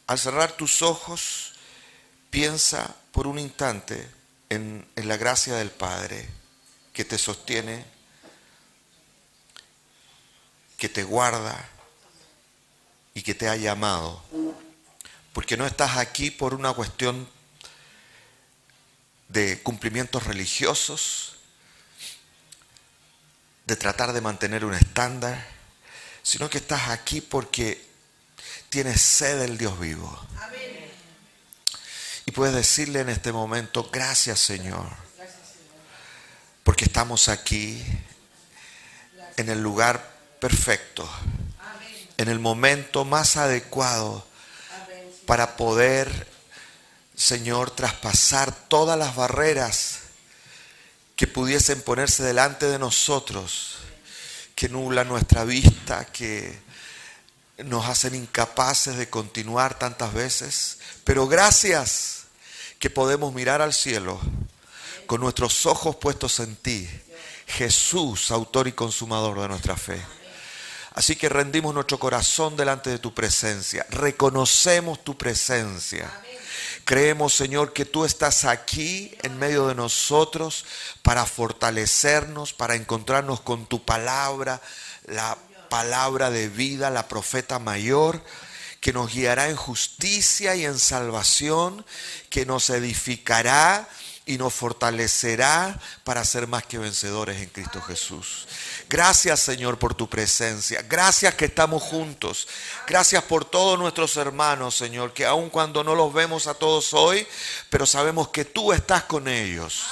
al cerrar tus ojos, piensa por un instante en la gracia del Padre que te sostiene, que te guarda y que te ha llamado. Porque no estás aquí por una cuestión de cumplimientos religiosos, de tratar de mantener un estándar, sino que estás aquí porque tienes sed del Dios vivo. Amén. Y puedes decirle en este momento, gracias Señor, porque estamos aquí en el lugar perfecto, en el momento más adecuado para poder, Señor, traspasar todas las barreras que pudiesen ponerse delante de nosotros, que nublan nuestra vista, que nos hacen incapaces de continuar tantas veces. Pero gracias que podemos mirar al cielo con nuestros ojos puestos en ti, Jesús, autor y consumador de nuestra fe. Así que rendimos nuestro corazón delante de tu presencia, reconocemos tu presencia. Creemos, Señor, que tú estás aquí en medio de nosotros para fortalecernos, para encontrarnos con tu palabra, la palabra de vida, la profeta mayor, que nos guiará en justicia y en salvación, que nos edificará y nos fortalecerá para ser más que vencedores en Cristo Jesús. Gracias, Señor, por tu presencia. Gracias que estamos juntos. Gracias por todos nuestros hermanos, Señor, que aun cuando no los vemos a todos hoy, pero sabemos que tú estás con ellos.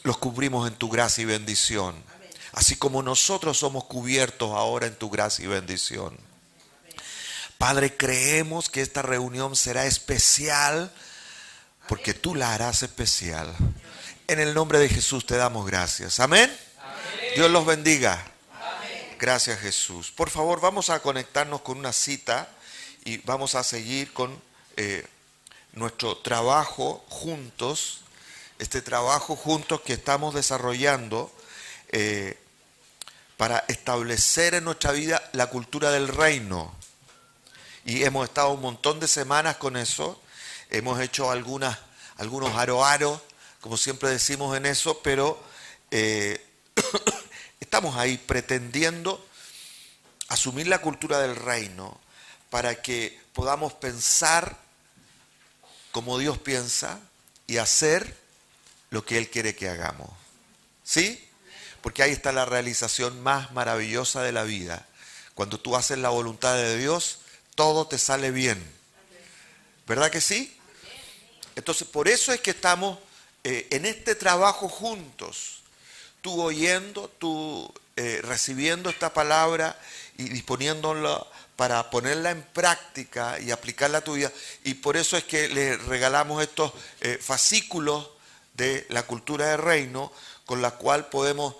Los cubrimos en tu gracia y bendición, así como nosotros somos cubiertos ahora en tu gracia y bendición. Padre, creemos que esta reunión será especial porque tú la harás especial. En el nombre de Jesús te damos gracias. Amén. Dios los bendiga. Amén. Gracias, Jesús. Por favor, vamos a conectarnos con una cita y vamos a seguir con nuestro trabajo juntos, este trabajo juntos que estamos desarrollando para establecer en nuestra vida la cultura del reino. Y hemos estado un montón de semanas con eso. Hemos hecho algunos aro, como siempre decimos en eso, pero estamos ahí pretendiendo asumir la cultura del reino para que podamos pensar como Dios piensa y hacer lo que Él quiere que hagamos. ¿Sí? Porque ahí está la realización más maravillosa de la vida. Cuando tú haces la voluntad de Dios, todo te sale bien. ¿Verdad que sí? Entonces, por eso es que estamos en este trabajo juntos. Tú oyendo, tú recibiendo esta palabra y disponiéndola para ponerla en práctica y aplicarla a tu vida. Y por eso es que le regalamos estos fascículos de la cultura del reino, con la cual podemos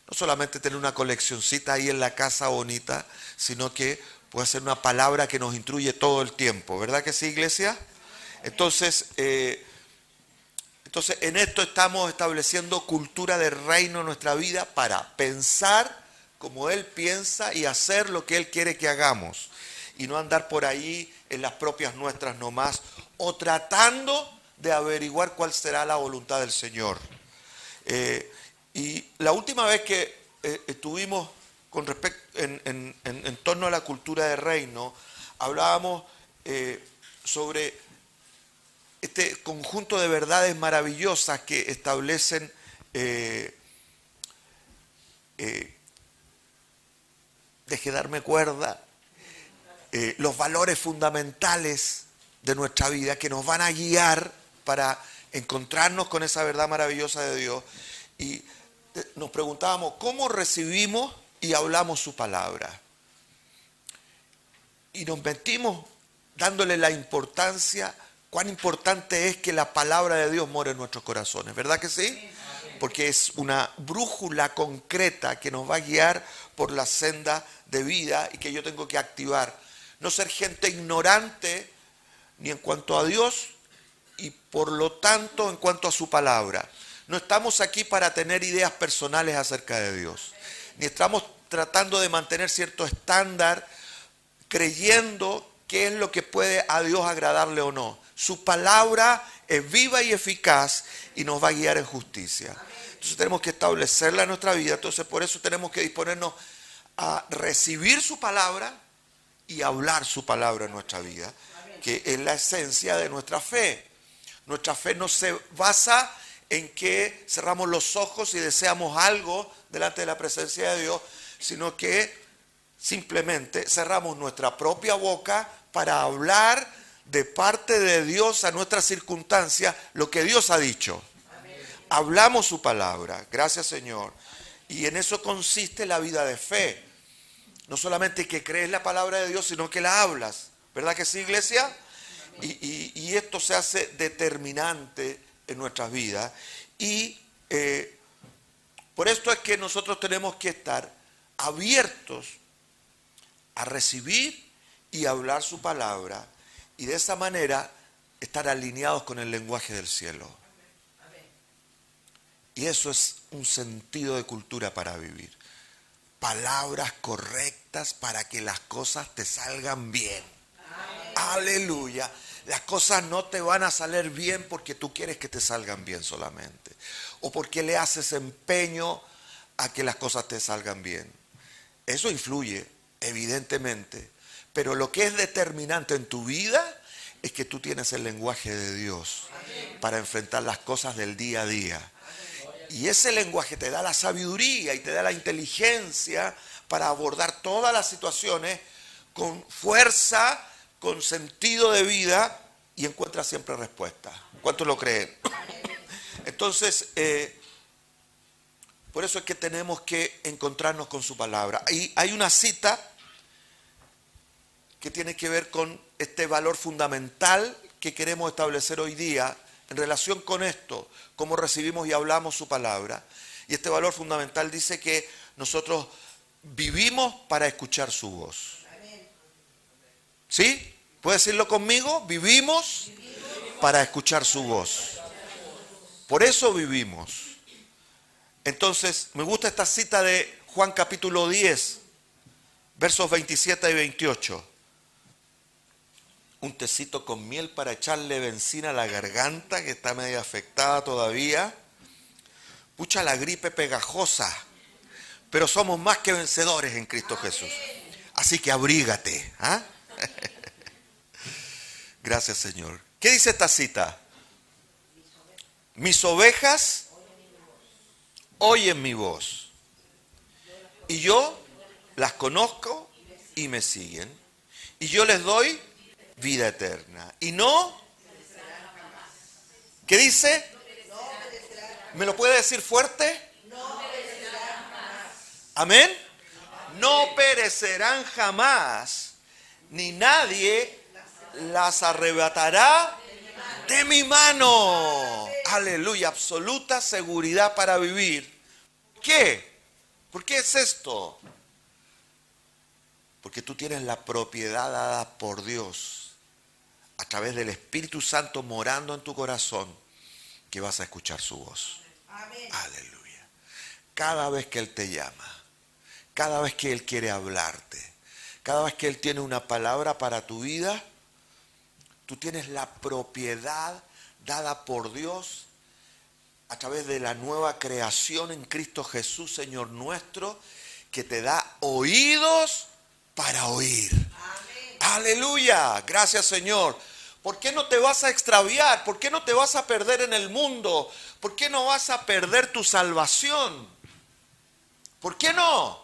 no solamente tener una coleccioncita ahí en la casa bonita, sino que puede ser una palabra que nos instruye todo el tiempo. ¿Verdad que sí, iglesia? Entonces en esto estamos estableciendo cultura del reino en nuestra vida para pensar como Él piensa y hacer lo que Él quiere que hagamos. Y no andar por ahí en las propias nuestras nomás o tratando de averiguar cuál será la voluntad del Señor. Y la última vez que estuvimos con respecto en torno a la cultura del reino, hablábamos sobre este conjunto de verdades maravillosas que establecen deje darme cuerda, los valores fundamentales de nuestra vida que nos van a guiar para encontrarnos con esa verdad maravillosa de Dios. Y nos preguntábamos, ¿cómo recibimos y hablamos su palabra? Y nos metimos dándole la importancia, cuán importante es que la palabra de Dios more en nuestros corazones, ¿verdad que sí? Porque es una brújula concreta que nos va a guiar por la senda de vida y que yo tengo que activar. No ser gente ignorante ni en cuanto a Dios y por lo tanto en cuanto a su palabra. No estamos aquí para tener ideas personales acerca de Dios, ni estamos tratando de mantener cierto estándar creyendo qué es lo que puede a Dios agradarle o no. Su palabra es viva y eficaz y nos va a guiar en justicia. Entonces tenemos que establecerla en nuestra vida. Entonces por eso tenemos que disponernos a recibir su palabra y hablar su palabra en nuestra vida, que es la esencia de nuestra fe. Nuestra fe no se basa en que cerramos los ojos y deseamos algo delante de la presencia de Dios, sino que simplemente cerramos nuestra propia boca para hablar de parte de Dios a nuestras circunstancias lo que Dios ha dicho. Amén. Hablamos su palabra, gracias Señor. Y en eso consiste la vida de fe. No solamente que crees la palabra de Dios, sino que la hablas. ¿Verdad que sí, iglesia? Y esto se hace determinante en nuestras vidas. Y por esto es que nosotros tenemos que estar abiertos a recibir y hablar su palabra. Y de esa manera estar alineados con el lenguaje del cielo. Y eso es un sentido de cultura para vivir. Palabras correctas para que las cosas te salgan bien. Amén. Aleluya. Las cosas no te van a salir bien porque tú quieres que te salgan bien solamente. O porque le haces empeño a que las cosas te salgan bien. Eso influye, evidentemente. Pero lo que es determinante en tu vida es que tú tienes el lenguaje de Dios. Amén. Para enfrentar las cosas del día a día. Amén. Y ese lenguaje te da la sabiduría y te da la inteligencia para abordar todas las situaciones con fuerza, con sentido de vida y encuentras siempre respuesta. ¿Cuántos lo creen? Entonces, por eso es que tenemos que encontrarnos con su palabra. Y hay una cita que tiene que ver con este valor fundamental que queremos establecer hoy día en relación con esto, cómo recibimos y hablamos su palabra. Y este valor fundamental dice que nosotros vivimos para escuchar su voz. ¿Sí? ¿Puede decirlo conmigo? Vivimos para escuchar su voz. Por eso vivimos. Entonces, me gusta esta cita de Juan capítulo 10, versos 27 y 28. Un tecito con miel para echarle benzina a la garganta, que está medio afectada todavía. Pucha, la gripe pegajosa. Pero somos más que vencedores en Cristo Jesús. Así que abrígate. ¿Ah? Gracias, Señor. ¿Qué dice esta cita? Mis ovejas oyen mi voz. Y yo las conozco y me siguen. Y yo les doy vida eterna. Y no, ¿qué dice? ¿Me lo puede decir fuerte? Amén. No perecerán jamás, ni nadie las arrebatará de mi mano. Aleluya, absoluta seguridad para vivir. ¿Qué? ¿Por qué es esto? Porque tú tienes la propiedad dada por Dios a través del Espíritu Santo morando en tu corazón, que vas a escuchar su voz. Amén. Aleluya. Cada vez que Él te llama, cada vez que Él quiere hablarte, cada vez que Él tiene una palabra para tu vida, tú tienes la propiedad dada por Dios a través de la nueva creación en Cristo Jesús, Señor nuestro, que te da oídos para oír. Amén. Aleluya, gracias Señor. ¿Por qué no te vas a extraviar? ¿Por qué no te vas a perder en el mundo? ¿Por qué no vas a perder tu salvación? ¿Por qué no?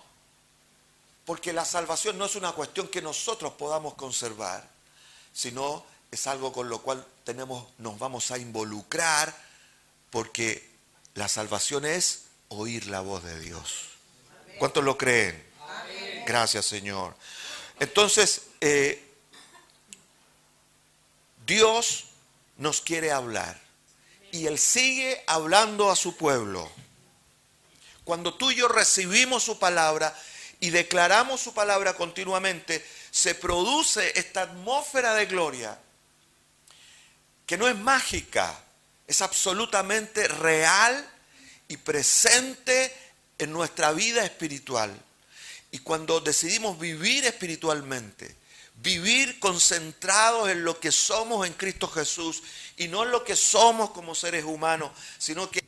Porque la salvación no es una cuestión que nosotros podamos conservar, sino es algo con lo cual nos vamos a involucrar, porque la salvación es oír la voz de Dios. ¿Cuántos lo creen? Amén. Gracias, Señor. Entonces, Dios nos quiere hablar y Él sigue hablando a su pueblo. Cuando tú y yo recibimos su palabra y declaramos su palabra continuamente, se produce esta atmósfera de gloria que no es mágica, es absolutamente real y presente en nuestra vida espiritual. Y cuando decidimos vivir espiritualmente, vivir concentrados en lo que somos en Cristo Jesús y no en lo que somos como seres humanos, sino que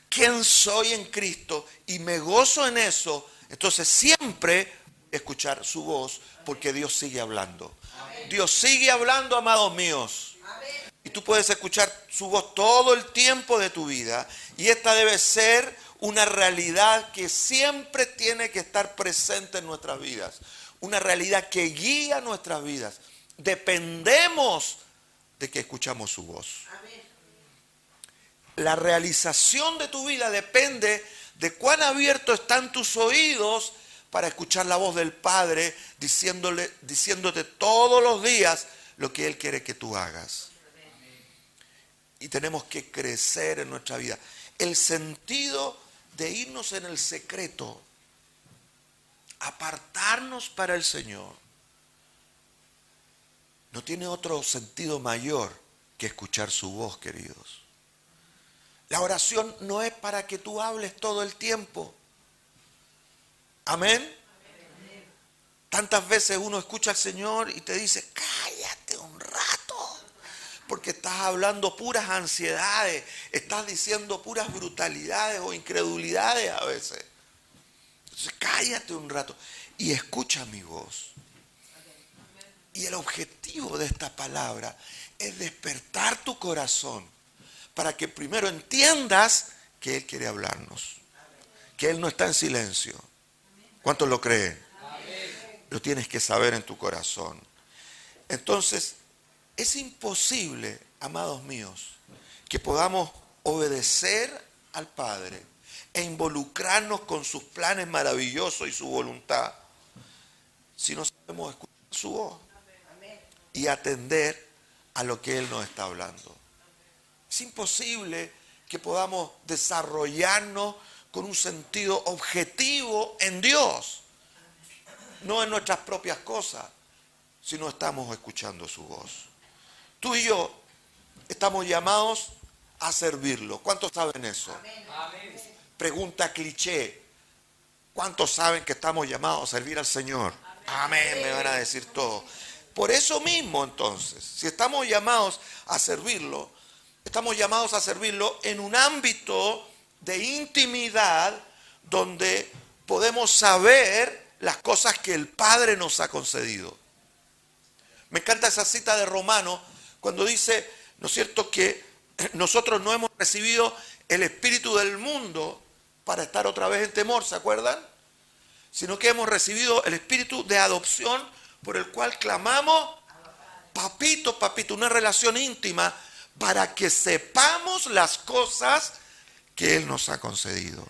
quién soy en Cristo y me gozo en eso, entonces siempre escuchar su voz porque Dios sigue hablando. Amén. Dios sigue hablando, amados míos. Amén. Y tú puedes escuchar su voz todo el tiempo de tu vida y esta debe ser una realidad que siempre tiene que estar presente en nuestras vidas. Una realidad que guía nuestras vidas. Dependemos de que escuchamos su voz. Amén. La realización de tu vida depende de cuán abiertos están tus oídos para escuchar la voz del Padre diciéndote todos los días lo que Él quiere que tú hagas. Y tenemos que crecer en nuestra vida. El sentido de irnos en el secreto, apartarnos para el Señor, no tiene otro sentido mayor que escuchar su voz, queridos. La oración no es para que tú hables todo el tiempo. Amén. Tantas veces uno escucha al Señor y te dice, cállate un rato, porque estás hablando puras ansiedades, estás diciendo puras brutalidades o incredulidades a veces. Entonces cállate un rato y escucha mi voz. Y el objetivo de esta palabra es despertar tu corazón para que primero entiendas que Él quiere hablarnos, que Él no está en silencio. ¿Cuántos lo creen? Lo tienes que saber en tu corazón. Entonces, es imposible, amados míos, que podamos obedecer al Padre e involucrarnos con sus planes maravillosos y su voluntad si no sabemos escuchar su voz y atender a lo que Él nos está hablando. Es imposible que podamos desarrollarnos con un sentido objetivo en Dios, no en nuestras propias cosas, si no estamos escuchando su voz. Tú y yo estamos llamados a servirlo. ¿Cuántos saben eso? Amén. Pregunta cliché. ¿Cuántos saben que estamos llamados a servir al Señor? Amén, me van a decir todo. Por eso mismo, entonces, si estamos llamados a servirlo, estamos llamados a servirlo en un ámbito de intimidad donde podemos saber las cosas que el Padre nos ha concedido. Me encanta esa cita de Romanos cuando dice, ¿no es cierto?, que nosotros no hemos recibido el espíritu del mundo para estar otra vez en temor, ¿se acuerdan? Sino que hemos recibido el espíritu de adopción por el cual clamamos, papito, papito, una relación íntima para que sepamos las cosas que Él nos ha concedido.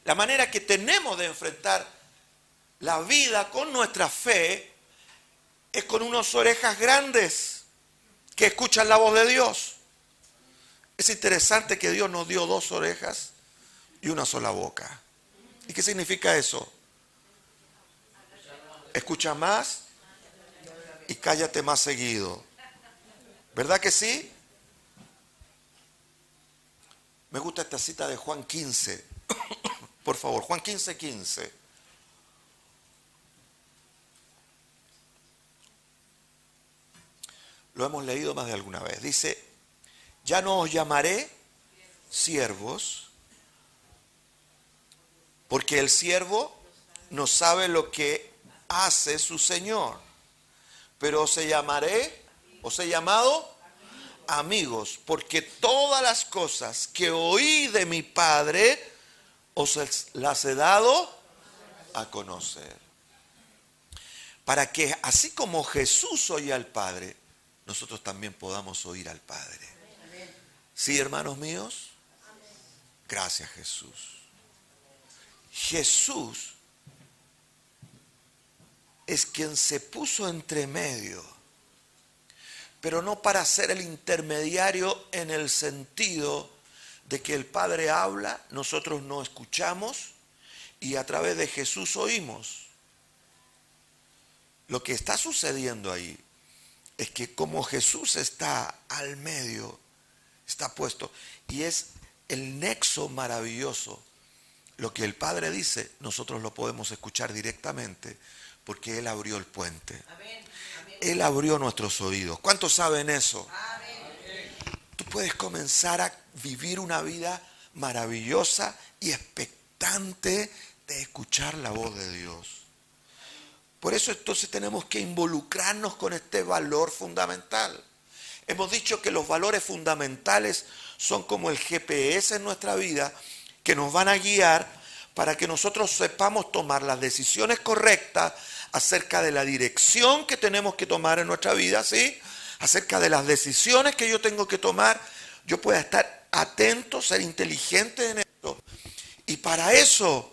La manera que tenemos de enfrentar la vida con nuestra fe es con unas orejas grandes que escuchan la voz de Dios. Es interesante que Dios nos dio 2 orejas y una sola boca. ¿Y qué significa eso? Escucha más y cállate más seguido. ¿Verdad que sí? Me gusta esta cita de Juan 15. Por favor, Juan 15, 15. Lo hemos leído más de alguna vez. Dice, ya no os llamaré siervos, porque el siervo no sabe lo que hace su Señor. Pero os he llamado amigos, porque todas las cosas que oí de mi Padre os las he dado a conocer. Para que así como Jesús oía al Padre, nosotros también podamos oír al Padre. ¿Sí, hermanos míos? Gracias, Jesús. Jesús es quien se puso entre medio, pero no para ser el intermediario en el sentido de que el Padre habla, nosotros no escuchamos y a través de Jesús oímos. Lo que está sucediendo ahí es que como Jesús está al medio, está puesto, y es el nexo maravilloso. Lo que el Padre dice, nosotros lo podemos escuchar directamente, Porque Él abrió el puente. Él abrió nuestros oídos. ¿Cuántos saben eso? Tú puedes comenzar a vivir una vida maravillosa y expectante de escuchar la voz de Dios. Por eso entonces tenemos que involucrarnos con este valor fundamental. Hemos dicho que los valores fundamentales son como el GPS en nuestra vida, que nos van a guiar para que nosotros sepamos tomar las decisiones correctas acerca de la dirección que tenemos que tomar en nuestra vida, ¿sí? Acerca de las decisiones que yo tengo que tomar, yo pueda estar atento, ser inteligente en esto. Y para eso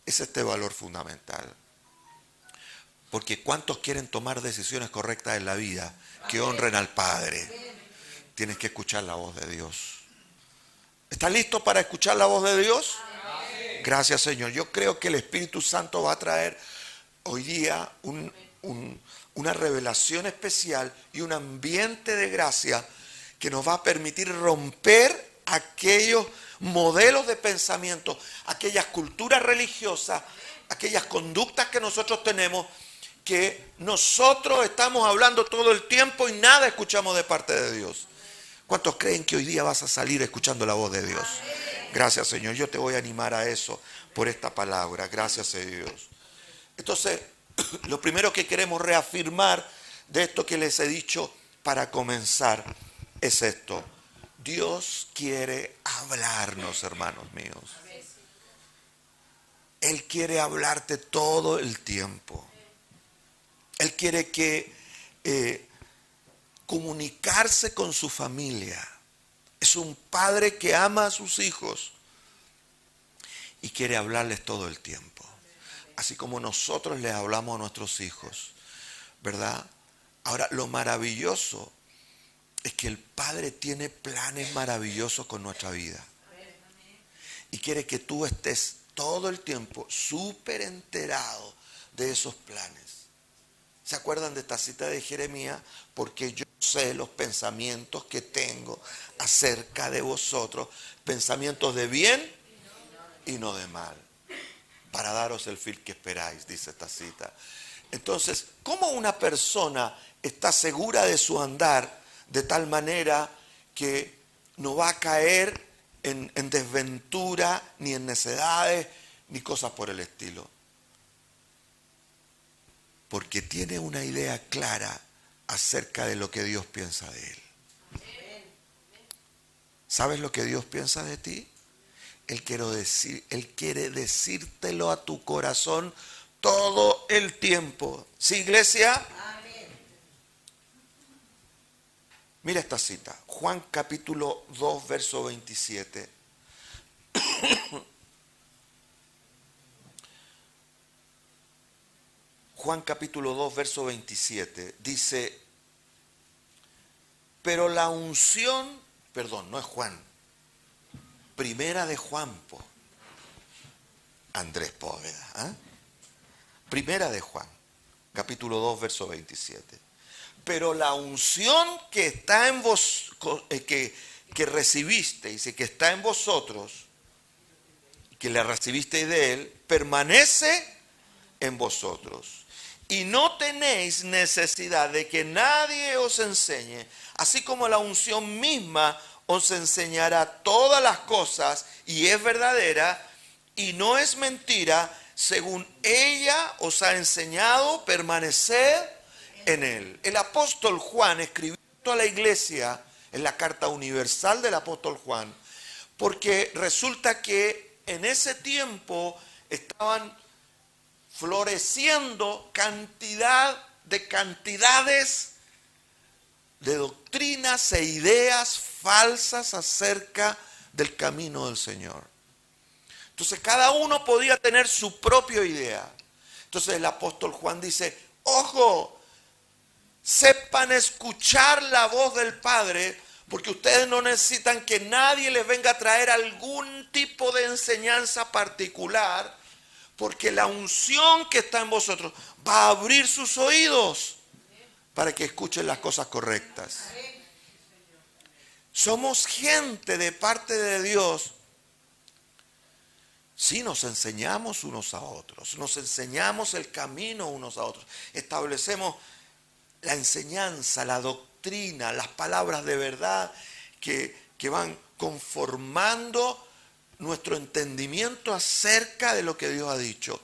es este valor fundamental. Porque ¿cuántos quieren tomar decisiones correctas en la vida que honren al Padre? Tienes que escuchar la voz de Dios. ¿Estás listo para escuchar la voz de Dios? Gracias, Señor. Yo creo que el Espíritu Santo va a traer hoy día una revelación especial y un ambiente de gracia que nos va a permitir romper aquellos modelos de pensamiento, aquellas culturas religiosas, aquellas conductas que nosotros tenemos, que nosotros estamos hablando todo el tiempo y nada escuchamos de parte de Dios. ¿Cuántos creen que hoy día vas a salir escuchando la voz de Dios? Gracias, Señor. Yo te voy a animar a eso por esta palabra. Gracias a Dios. Entonces, lo primero que queremos reafirmar de esto que les he dicho para comenzar es esto. Dios quiere hablarnos, hermanos míos. Él quiere hablarte todo el tiempo. Él quiere comunicarse con su familia. Es un padre que ama a sus hijos y quiere hablarles todo el tiempo. Así como nosotros les hablamos a nuestros hijos, ¿verdad? Ahora, lo maravilloso es que el Padre tiene planes maravillosos con nuestra vida. Y quiere que tú estés todo el tiempo súper enterado de esos planes. ¿Se acuerdan de esta cita de Jeremías? Porque yo sé los pensamientos que tengo acerca de vosotros, pensamientos de bien y no de mal, para daros el fin que esperáis, dice esta cita. Entonces, ¿cómo una persona está segura de su andar de tal manera que no va a caer en desventura, ni en necedades, ni cosas por el estilo? Porque tiene una idea clara acerca de lo que Dios piensa de él. ¿Sabes lo que Dios piensa de ti? Él quiere decírtelo a tu corazón todo el tiempo. ¿Sí, iglesia? Amén. Mira esta cita. Juan capítulo 2, verso 27. Juan capítulo 2, verso 27. Dice, pero la unción, perdón, no es Juan. Primera de Juan, Andrés Póveda. ¿Eh? Primera de Juan, capítulo 2, verso 27. Pero la unción que está en vos, que recibisteis y que está en vosotros, que la recibisteis de él, permanece en vosotros. Y no tenéis necesidad de que nadie os enseñe, así como la unción misma os enseñará todas las cosas y es verdadera y no es mentira, según ella os ha enseñado, permaneced en él. El apóstol Juan escribió a la iglesia en la carta universal del apóstol Juan, porque resulta que en ese tiempo estaban floreciendo cantidades de doctrinas e ideas falsas acerca del camino del Señor. Entonces cada uno podía tener su propia idea. Entonces el apóstol Juan dice, ojo, sepan escuchar la voz del Padre, porque ustedes no necesitan que nadie les venga a traer algún tipo de enseñanza particular, porque la unción que está en vosotros va a abrir sus oídos para que escuchen las cosas correctas. Somos gente de parte de Dios, Sí, nos enseñamos unos a otros, nos enseñamos el camino unos a otros, establecemos la enseñanza, la doctrina, las palabras de verdad que van conformando nuestro entendimiento acerca de lo que Dios ha dicho.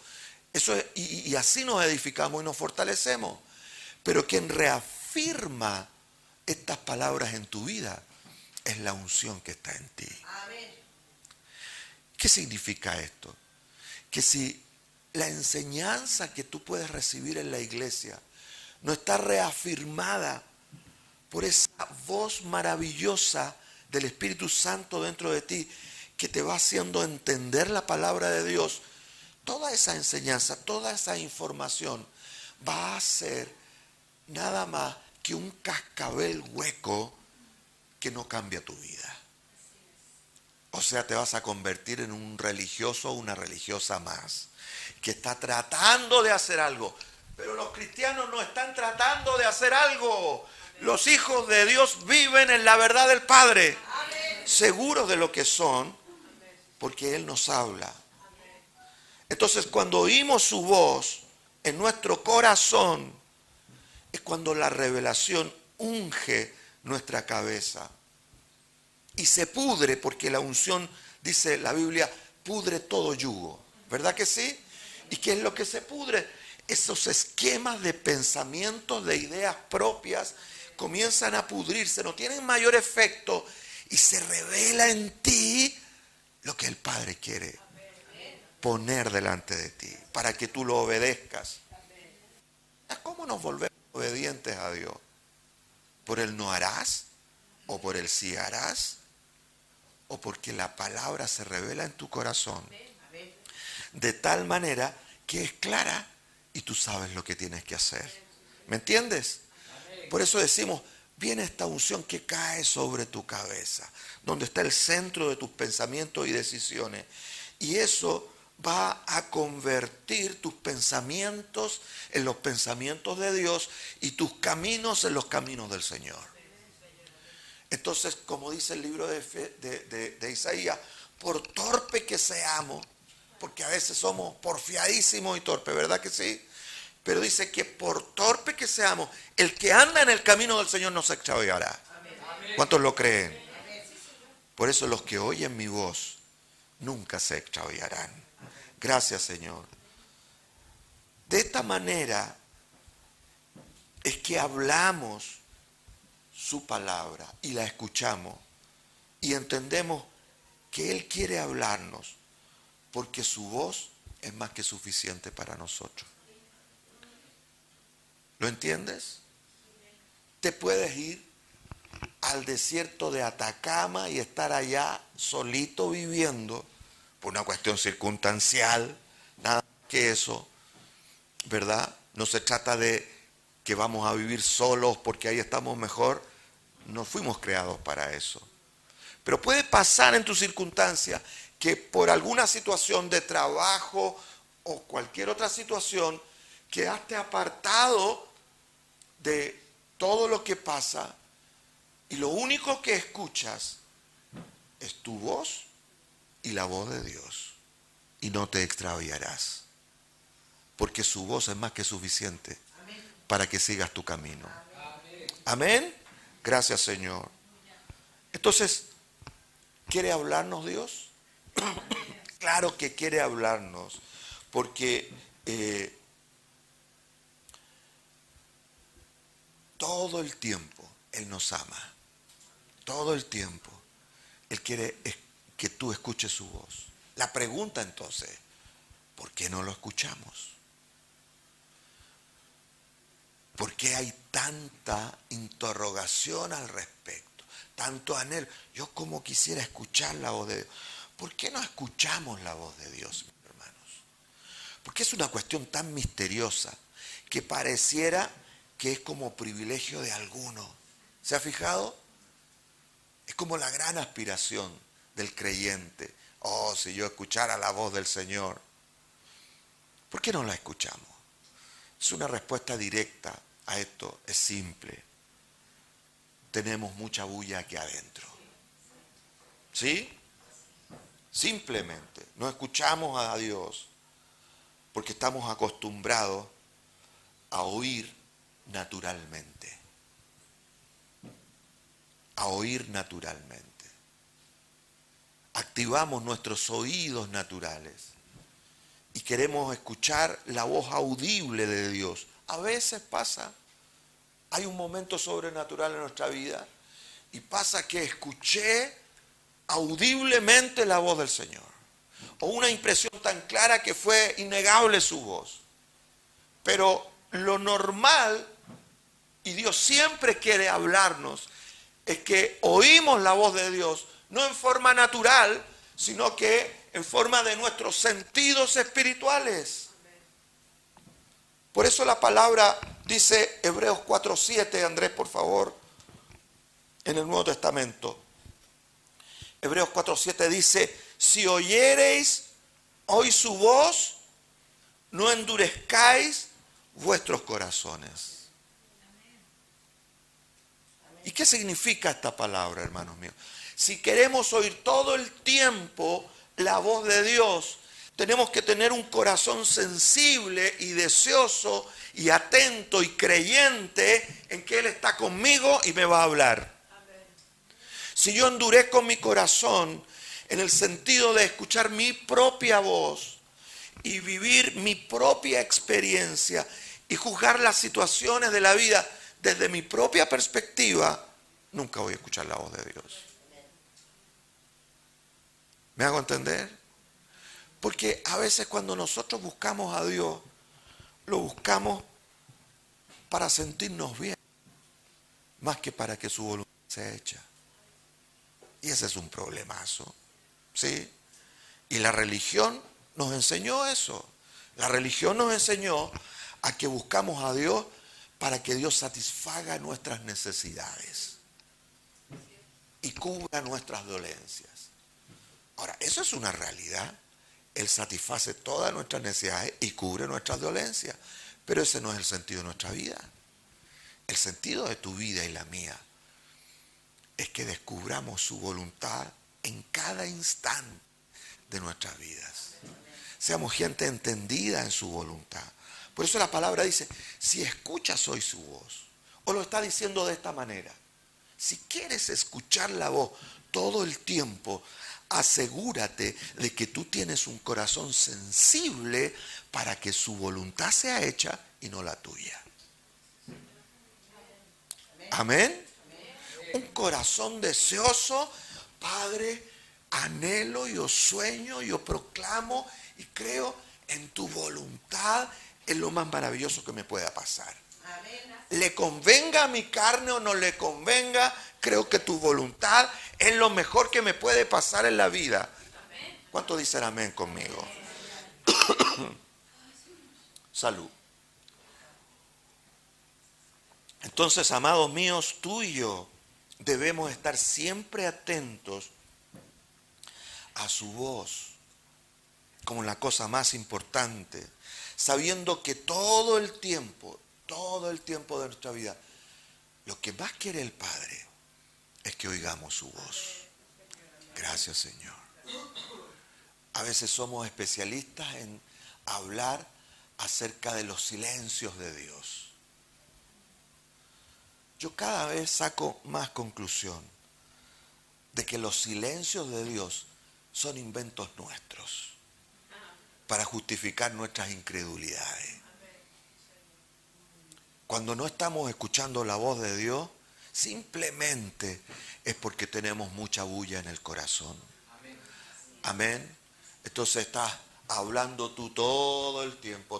Eso es, y así nos edificamos y nos fortalecemos. Pero quien reafirma estas palabras en tu vida es la unción que está en ti. Amén. ¿Qué significa esto? Que si la enseñanza que tú puedes recibir en la iglesia no está reafirmada por esa voz maravillosa del Espíritu Santo dentro de ti, que te va haciendo entender la palabra de Dios, toda esa enseñanza, toda esa información va a ser nada más que un cascabel hueco que no cambia tu vida. O sea, te vas a convertir en un religioso o una religiosa más, que está tratando de hacer algo. Pero los cristianos no están tratando de hacer algo. Los hijos de Dios viven en la verdad del Padre, seguros de lo que son, porque Él nos habla. Entonces, cuando oímos su voz en nuestro corazón, es cuando la revelación unge nuestra cabeza. Y se pudre, porque la unción, dice la Biblia, pudre todo yugo. ¿Verdad que sí? ¿Y qué es lo que se pudre? Esos esquemas de pensamientos, de ideas propias, comienzan a pudrirse, no tienen mayor efecto, y se revela en ti lo que el Padre quiere poner delante de ti, para que tú lo obedezcas. ¿Cómo nos volvemos obedientes a Dios? ¿Por el no harás? ¿O por el sí harás? ¿O porque la palabra se revela en tu corazón de tal manera que es clara y tú sabes lo que tienes que hacer? ¿Me entiendes? Por eso decimos, viene esta unción que cae sobre tu cabeza, donde está el centro de tus pensamientos y decisiones. Y eso va a convertir tus pensamientos en los pensamientos de Dios y tus caminos en los caminos del Señor. Entonces, como dice el libro de Isaías, por torpe que seamos, porque a veces somos porfiadísimos y torpes, ¿verdad que sí? Pero dice que por torpe que seamos, el que anda en el camino del Señor no se extraviará. ¿Cuántos lo creen? Por eso los que oyen mi voz nunca se extraviarán. Gracias, Señor. De esta manera es que hablamos su palabra y la escuchamos y entendemos que Él quiere hablarnos porque su voz es más que suficiente para nosotros. ¿Lo entiendes? Te puedes ir al desierto de Atacama y estar allá solito viviendo por una cuestión circunstancial, nada más que eso, ¿verdad? No se trata de que vamos a vivir solos porque ahí estamos mejor. No fuimos creados para eso. Pero puede pasar en tu circunstancia que por alguna situación de trabajo o cualquier otra situación quedaste apartado de todo lo que pasa y lo único que escuchas es tu voz y la voz de Dios. Y no te extraviarás, porque su voz es más que suficiente para que sigas tu camino. Amén. Gracias, Señor. Entonces, ¿quiere hablarnos Dios? Claro que quiere hablarnos, porque todo el tiempo Él nos ama. Todo el tiempo Él quiere que tú escuches su voz. La pregunta entonces, ¿por qué no lo escuchamos? ¿Por qué hay tanta interrogación al respecto? Tanto anhelo. Yo como quisiera escuchar la voz de Dios. ¿Por qué no escuchamos la voz de Dios, mis hermanos? Porque es una cuestión tan misteriosa que pareciera que es como privilegio de alguno. ¿Se ha fijado? Es como la gran aspiración del creyente. Oh, si yo escuchara la voz del Señor. ¿Por qué no la escuchamos? Es una respuesta directa a esto, es simple. Tenemos mucha bulla aquí adentro. ¿Sí? Simplemente no escuchamos a Dios porque estamos acostumbrados a oír naturalmente. A oír naturalmente. Activamos nuestros oídos naturales y queremos escuchar la voz audible de Dios. A veces pasa, hay un momento sobrenatural en nuestra vida y pasa que escuché audiblemente la voz del Señor. O una impresión tan clara que fue innegable su voz. Pero lo normal, y Dios siempre quiere hablarnos, es que oímos la voz de Dios, no en forma natural, sino que en forma de nuestros sentidos espirituales. Por eso la palabra dice Hebreos 4:7, Andrés, por favor, en el Nuevo Testamento. Hebreos 4:7 dice, si oyereis hoy su voz, no endurezcáis vuestros corazones. ¿Y qué significa esta palabra, hermanos míos? Si queremos oír todo el tiempo la voz de Dios, tenemos que tener un corazón sensible y deseoso y atento y creyente en que Él está conmigo y me va a hablar. Si yo endurezco mi corazón en el sentido de escuchar mi propia voz y vivir mi propia experiencia y juzgar las situaciones de la vida desde mi propia perspectiva, nunca voy a escuchar la voz de Dios. ¿Me hago entender? Porque a veces cuando nosotros buscamos a Dios, lo buscamos para sentirnos bien, más que para que su voluntad sea hecha. Y ese es un problemazo, ¿sí? Y la religión nos enseñó eso. La religión nos enseñó a que buscamos a Dios para que Dios satisfaga nuestras necesidades y cubra nuestras dolencias. Ahora, eso es una realidad. Él satisface todas nuestras necesidades y cubre nuestras dolencias. Pero ese no es el sentido de nuestra vida. El sentido de tu vida y la mía es que descubramos su voluntad en cada instante de nuestras vidas. Seamos gente entendida en su voluntad. Por eso la palabra dice, si escuchas hoy su voz, o lo está diciendo de esta manera, si quieres escuchar la voz todo el tiempo, asegúrate de que tú tienes un corazón sensible para que su voluntad sea hecha y no la tuya. Amén. Un corazón deseoso, Padre, anhelo, yo sueño, yo proclamo y creo en tu voluntad, es lo más maravilloso que me pueda pasar. Le convenga a mi carne o no le convenga, creo que tu voluntad es lo mejor que me puede pasar en la vida. ¿Cuántos dicen amén conmigo? Salud. Entonces, amados míos, tú y yo debemos estar siempre atentos a su voz como la cosa más importante, sabiendo que todo el tiempo de nuestra vida, lo que más quiere el Padre es que oigamos su voz. Gracias, Señor. A veces somos especialistas en hablar acerca de los silencios de Dios. Yo cada vez saco más conclusión de que los silencios de Dios son inventos nuestros para justificar nuestras incredulidades. Cuando no estamos escuchando la voz de Dios, simplemente es porque tenemos mucha bulla en el corazón. Amén. Entonces estás hablando tú todo el tiempo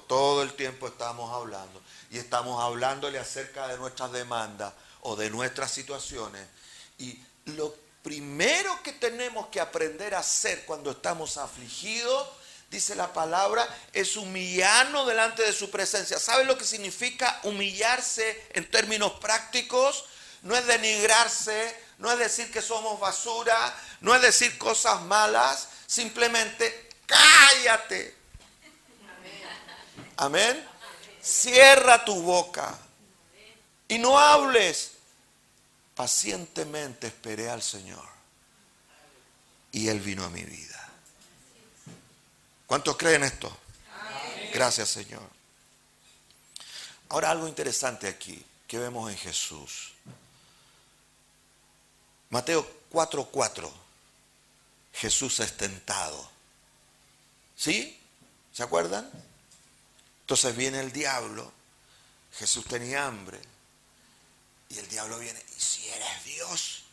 estamos hablando. Y estamos hablándole acerca de nuestras demandas o de nuestras situaciones. Y lo primero que tenemos que aprender a hacer cuando estamos afligidos, dice la palabra, es humillarnos delante de su presencia. ¿Sabe lo que significa humillarse en términos prácticos? No es denigrarse, no es decir que somos basura, no es decir cosas malas, simplemente cállate. Amén. Cierra tu boca y no hables. Pacientemente esperé al Señor y Él vino a mi vida. ¿Cuántos creen esto? Gracias, Señor. Ahora algo interesante aquí que vemos en Jesús. Mateo 4:4. Jesús es tentado. ¿Sí? ¿Se acuerdan? Entonces viene el diablo. Jesús tenía hambre. Y el diablo viene. Y si eres Dios,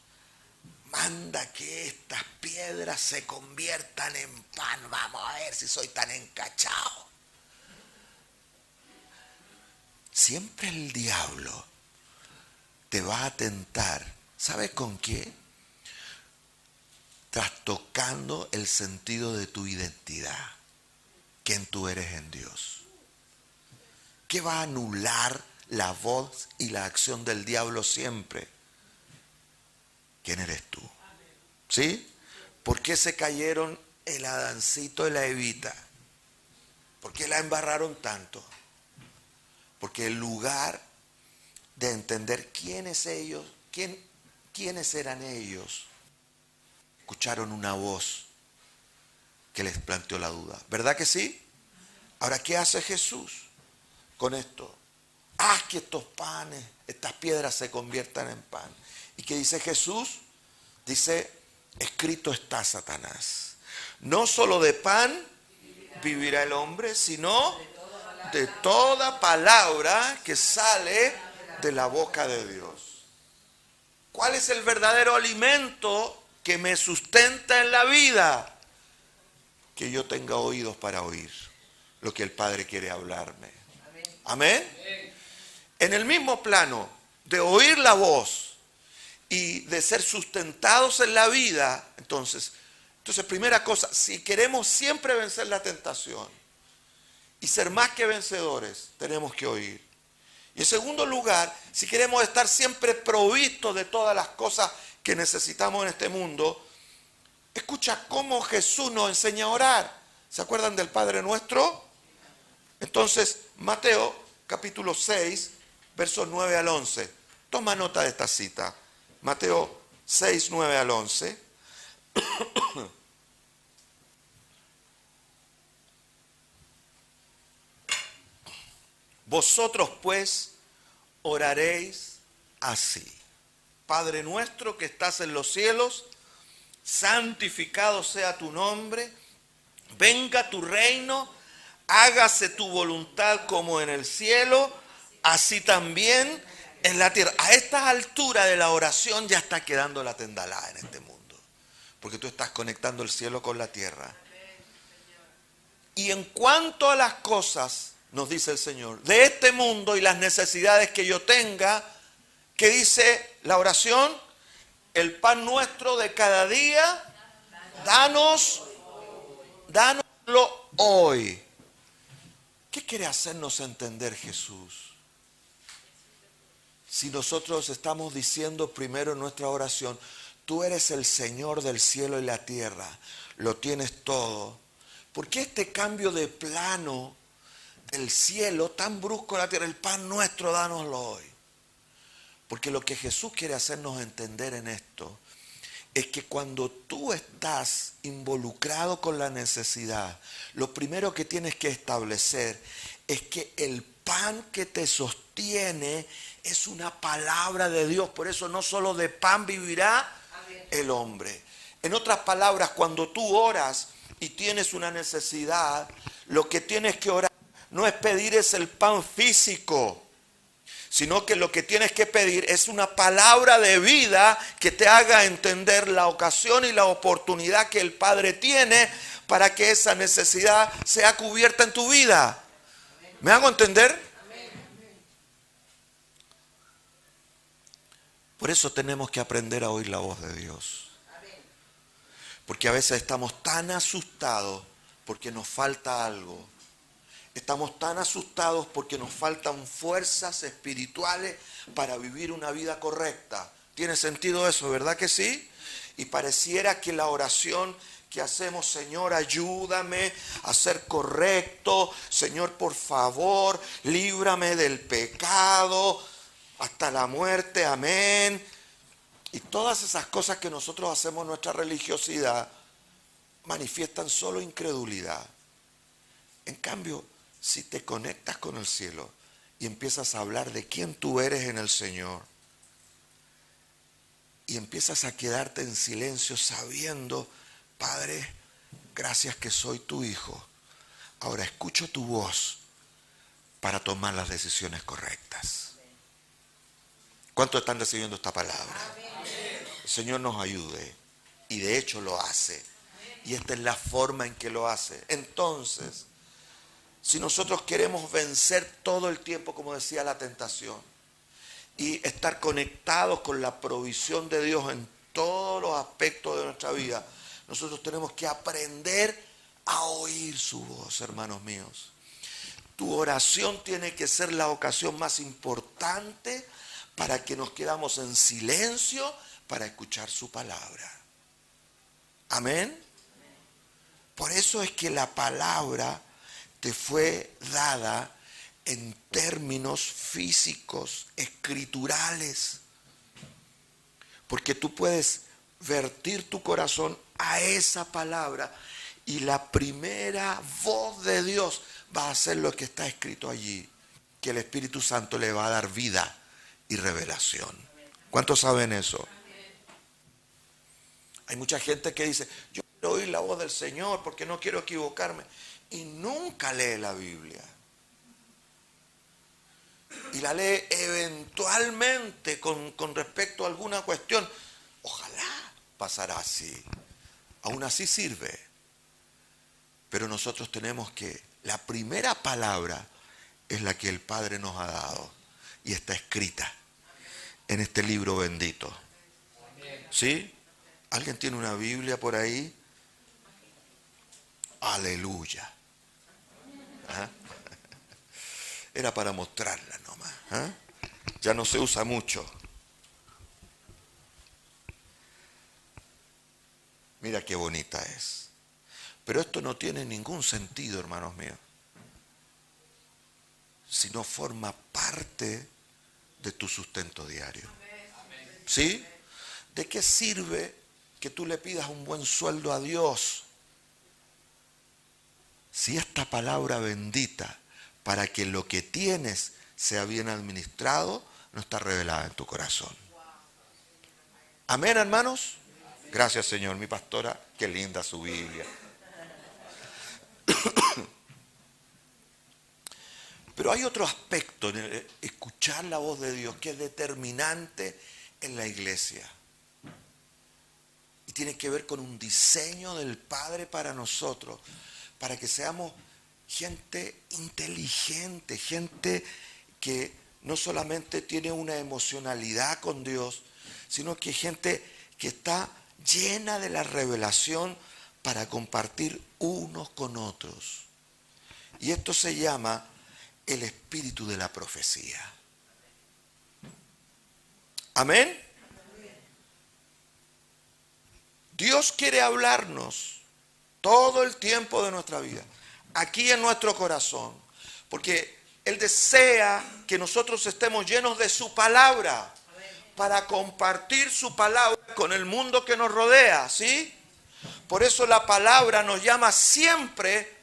manda que estas piedras se conviertan en pan. Vamos a ver si soy tan encachado. Siempre el diablo te va a tentar. ¿Sabes con qué? Trastocando el sentido de tu identidad. ¿Quién tú eres en Dios? ¿Qué va a anular la voz y la acción del diablo siempre? ¿Quién eres tú? ¿Sí? ¿Por qué se cayeron el Adancito y la Evita? ¿Por qué la embarraron tanto? Porque en lugar de entender quiénes eran ellos, escucharon una voz que les planteó la duda. ¿Verdad que sí? Ahora, ¿qué hace Jesús con esto? Haz que estos panes, estas piedras se conviertan en pan. ¿Y qué dice Jesús? Dice, escrito está, Satanás. No solo de pan vivirá el hombre, sino de toda palabra que sale de la boca de Dios. ¿Cuál es el verdadero alimento que me sustenta en la vida? Que yo tenga oídos para oír lo que el Padre quiere hablarme. Amén. En el mismo plano de oír la voz y de ser sustentados en la vida, entonces, primera cosa, si queremos siempre vencer la tentación y ser más que vencedores, tenemos que oír. Y en segundo lugar, si queremos estar siempre provistos de todas las cosas que necesitamos en este mundo, escucha cómo Jesús nos enseña a orar. ¿Se acuerdan del Padre Nuestro? Entonces, Mateo capítulo 6, versos 9 al 11. Toma nota de esta cita. Mateo 6, 9 al 11. Vosotros pues oraréis así. Padre nuestro que estás en los cielos, santificado sea tu nombre, venga tu reino, hágase tu voluntad como en el cielo, así también en la tierra. A estas alturas de la oración ya está quedando la tendalada en este mundo, porque tú estás conectando el cielo con la tierra. Y en cuanto a las cosas, nos dice el Señor, de este mundo y las necesidades que yo tenga, ¿qué dice la oración? El pan nuestro de cada día, dánoslo hoy. ¿Qué quiere hacernos entender Jesús? Si nosotros estamos diciendo primero en nuestra oración, tú eres el Señor del cielo y la tierra, lo tienes todo. ¿Por qué este cambio de plano del cielo tan brusco a la tierra? El pan nuestro, dánoslo hoy. Porque lo que Jesús quiere hacernos entender en esto es que cuando tú estás involucrado con la necesidad, lo primero que tienes que establecer es que el pan que te sostiene es una palabra de Dios. Por eso no solo de pan vivirá el hombre. En otras palabras, cuando tú oras y tienes una necesidad, lo que tienes que orar no es pedir es el pan físico, sino que lo que tienes que pedir es una palabra de vida que te haga entender la ocasión y la oportunidad que el Padre tiene para que esa necesidad sea cubierta en tu vida. ¿Me hago entender? Por eso tenemos que aprender a oír la voz de Dios. Porque a veces estamos tan asustados porque nos falta algo. Estamos tan asustados porque nos faltan fuerzas espirituales para vivir una vida correcta. ¿Tiene sentido eso, verdad que sí? Y pareciera que la oración que hacemos, Señor, ayúdame a ser correcto, Señor, por favor, líbrame del pecado hasta la muerte, amén. Y todas esas cosas que nosotros hacemos en nuestra religiosidad manifiestan solo incredulidad. En cambio, si te conectas con el cielo y empiezas a hablar de quién tú eres en el Señor, y empiezas a quedarte en silencio sabiendo, Padre, gracias que soy tu hijo. Ahora escucho tu voz para tomar las decisiones correctas. ¿Cuántos están recibiendo esta palabra? El Señor nos ayude. Y de hecho lo hace. Y esta es la forma en que lo hace. Entonces, si nosotros queremos vencer todo el tiempo, como decía, la tentación, y estar conectados con la provisión de Dios en todos los aspectos de nuestra vida, nosotros tenemos que aprender a oír su voz, hermanos míos. Tu oración tiene que ser la ocasión más importante para que nos quedamos en silencio para escuchar su palabra. Amén. Por eso es que la palabra te fue dada en términos físicos, escriturales. Porque tú puedes vertir tu corazón a esa palabra y la primera voz de Dios va a ser lo que está escrito allí, que el Espíritu Santo le va a dar vida y revelación. ¿Cuántos saben eso? Hay mucha gente que dice, yo quiero oír la voz del Señor porque no quiero equivocarme, y nunca lee la Biblia. Y la lee eventualmente con respecto a alguna cuestión. Ojalá pasará así. Aún así sirve. Pero nosotros tenemos que, la primera palabra es la que el Padre nos ha dado. Y está escrita en este libro bendito. ¿Sí? ¿Alguien tiene una Biblia por ahí? Aleluya. ¿Ah? Era para mostrarla nomás. ¿Ah? Ya no se usa mucho. Mira qué bonita es. Pero esto no tiene ningún sentido, hermanos míos, si no forma parte de tu sustento diario. ¿Sí? ¿De qué sirve que tú le pidas un buen sueldo a Dios si esta palabra bendita, para que lo que tienes sea bien administrado, no está revelada en tu corazón? Amén, hermanos. Gracias, Señor. Mi pastora, qué linda su Biblia. Pero hay otro aspecto en el escuchar la voz de Dios que es determinante en la iglesia. Y tiene que ver con un diseño del Padre para nosotros, para que seamos gente inteligente, gente que no solamente tiene una emocionalidad con Dios, sino que gente que está llena de la revelación para compartir unos con otros. Y esto se llama el espíritu de la profecía. Amén. Dios quiere hablarnos todo el tiempo de nuestra vida, aquí en nuestro corazón, porque Él desea que nosotros estemos llenos de su palabra para compartir su palabra con el mundo que nos rodea, ¿sí? Por eso la palabra nos llama siempre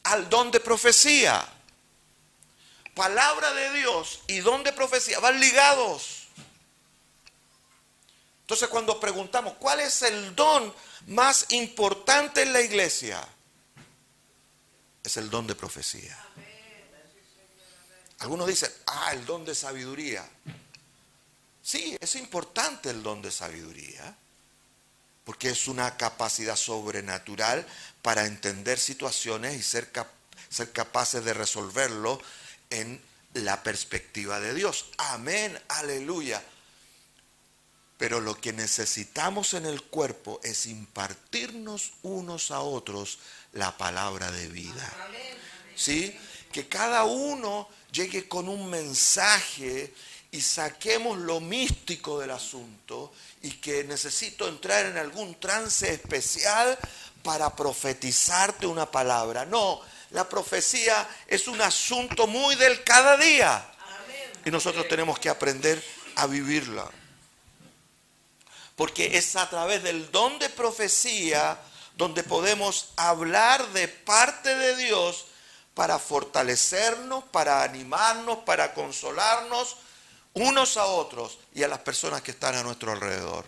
al don de profecía. Palabra de Dios y don de profecía van ligados. Entonces, cuando preguntamos cuál es el don más importante en la iglesia, es el don de profecía. Algunos dicen, el don de sabiduría. Sí, es importante el don de sabiduría, porque es una capacidad sobrenatural para entender situaciones y ser capaces de resolverlo en la perspectiva de Dios. Amén, aleluya. Pero lo que necesitamos en el cuerpo es impartirnos unos a otros la palabra de vida. ¿Sí? Que cada uno llegue con un mensaje y saquemos lo místico del asunto, y que necesito entrar en algún trance especial para profetizarte una palabra. No, la profecía es un asunto muy del cada día. Y nosotros tenemos que aprender a vivirla. Porque es a través del don de profecía donde podemos hablar de parte de Dios para fortalecernos, para animarnos, para consolarnos unos a otros y a las personas que están a nuestro alrededor.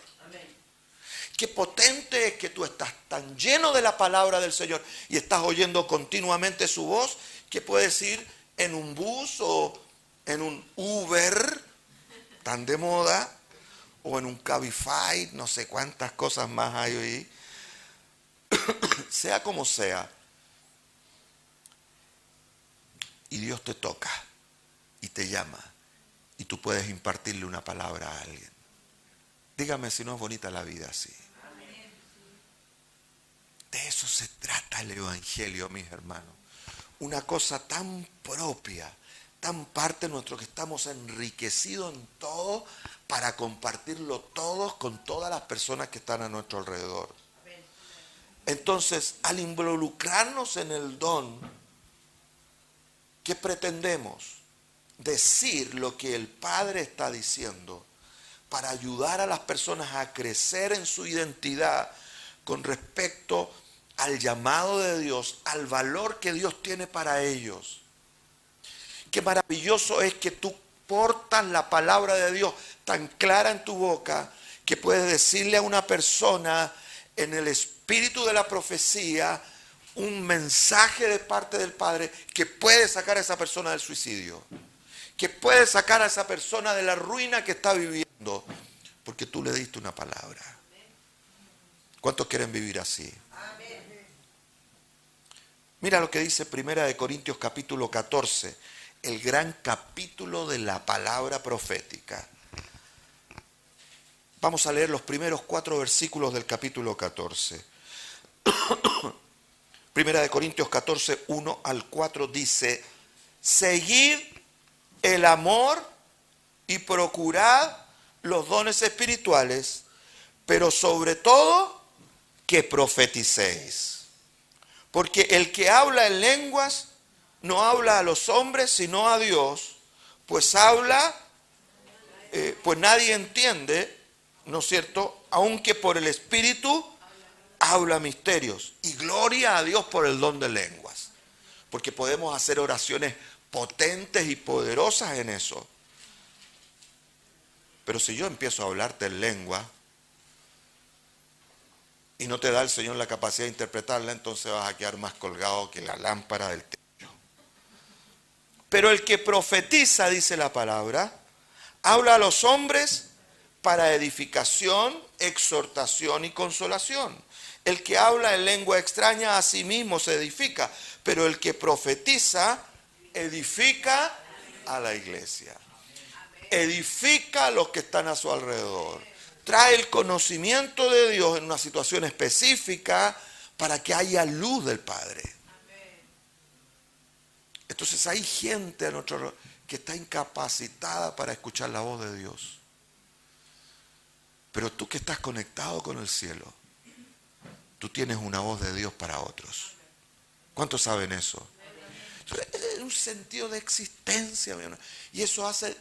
Qué potente es que tú estás tan lleno de la palabra del Señor y estás oyendo continuamente su voz, que puedes ir en un bus o en un Uber, tan de moda, o en un Cabify, no sé cuántas cosas más hay ahí. Sea como sea, y Dios te toca y te llama, y tú puedes impartirle una palabra a alguien. Dígame si no es bonita la vida así. De eso se trata el Evangelio, mis hermanos. Una cosa tan propia, tan parte nuestro, que estamos enriquecidos en todo para compartirlo todos con todas las personas que están a nuestro alrededor. Entonces, al involucrarnos en el don, ¿qué pretendemos? Decir lo que el Padre está diciendo para ayudar a las personas a crecer en su identidad con respecto al llamado de Dios, al valor que Dios tiene para ellos. Qué maravilloso es que tú portas la palabra de Dios tan clara en tu boca que puedes decirle a una persona en el espíritu de la profecía un mensaje de parte del Padre que puede sacar a esa persona del suicidio, que puede sacar a esa persona de la ruina que está viviendo, porque tú le diste una palabra. ¿Cuántos quieren vivir así? Mira lo que dice 1 Corintios capítulo 14, el gran capítulo de la palabra profética. Vamos a leer los primeros 4 versículos del capítulo 14. 1 Corintios 14, 1 al 4 dice: seguid el amor y procurad los dones espirituales, pero sobre todo que profeticéis. Porque el que habla en lenguas no habla a los hombres sino a Dios, pues pues nadie entiende, ¿no es cierto? Aunque por el Espíritu habla misterios. Y gloria a Dios por el don de lenguas, porque podemos hacer oraciones potentes y poderosas en eso. Pero si yo empiezo a hablarte en lengua y no te da el Señor la capacidad de interpretarla, entonces vas a quedar más colgado que la lámpara del techo. Pero el que profetiza, dice la palabra, habla a los hombres para edificación, exhortación y consolación. El que habla en lengua extraña a sí mismo se edifica, pero el que profetiza edifica a la iglesia. Edifica a los que están a su alrededor. Trae el conocimiento de Dios en una situación específica para que haya luz del Padre. Entonces hay gente a nuestro alrededor que está incapacitada para escuchar la voz de Dios. Pero tú que estás conectado con el cielo, tú tienes una voz de Dios para otros. ¿Cuántos saben eso? Es un sentido de existencia, mi hermano. Y eso hace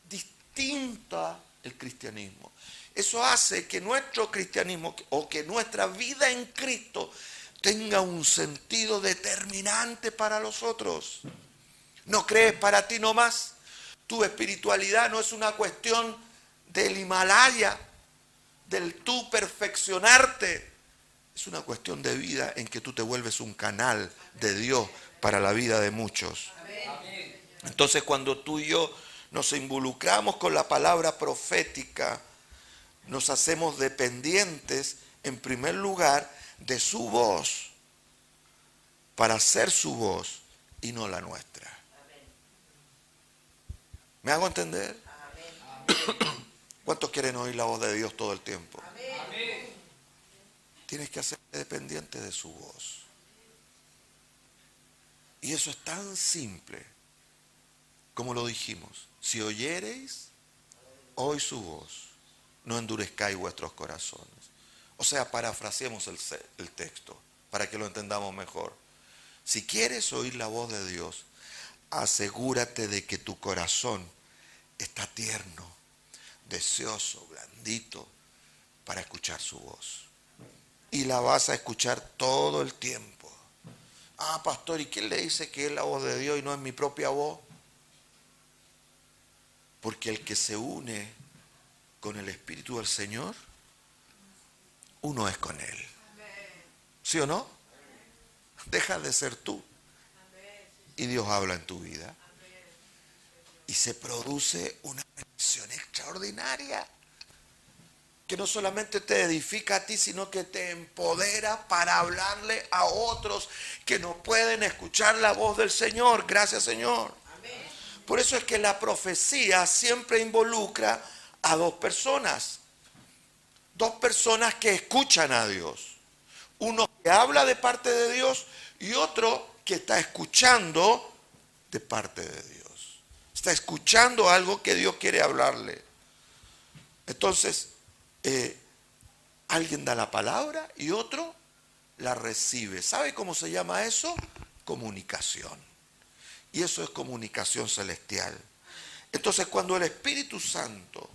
distinta el cristianismo. Eso hace que nuestro cristianismo o que nuestra vida en Cristo tenga un sentido determinante para los otros. No crees para ti nomás. Tu espiritualidad no es una cuestión del Himalaya, del tú perfeccionarte. Es una cuestión de vida en que tú te vuelves un canal de Dios para la vida de muchos. Entonces, cuando tú y yo nos involucramos con la palabra profética, nos hacemos dependientes, en primer lugar, de su voz, para ser su voz y no la nuestra. ¿Me hago entender? ¿Cuántos quieren oír la voz de Dios todo el tiempo? Tienes que hacerte dependiente de su voz. Y eso es tan simple como lo dijimos. Si oyereis hoy su voz, no endurezcáis vuestros corazones. O sea, parafraseemos el texto para que lo entendamos mejor. Si quieres oír la voz de Dios, asegúrate de que tu corazón está tierno, deseoso, blandito para escuchar su voz. Y la vas a escuchar todo el tiempo. Ah, pastor, ¿y quién le dice que es la voz de Dios y no es mi propia voz? Porque el que se une con el Espíritu del Señor, uno es con Él. ¿Sí o no? Deja de ser tú y Dios habla en tu vida. Y se produce una bendición extraordinaria que no solamente te edifica a ti, sino que te empodera para hablarle a otros que no pueden escuchar la voz del Señor. Gracias, Señor. Por eso es que la profecía siempre involucra a dos personas que escuchan a Dios. Uno que habla de parte de Dios y otro que está escuchando de parte de Dios. Está escuchando algo que Dios quiere hablarle. Entonces, alguien da la palabra y otro la recibe. ¿Sabe cómo se llama eso? Comunicación. Y eso es comunicación celestial. Entonces, cuando el Espíritu Santo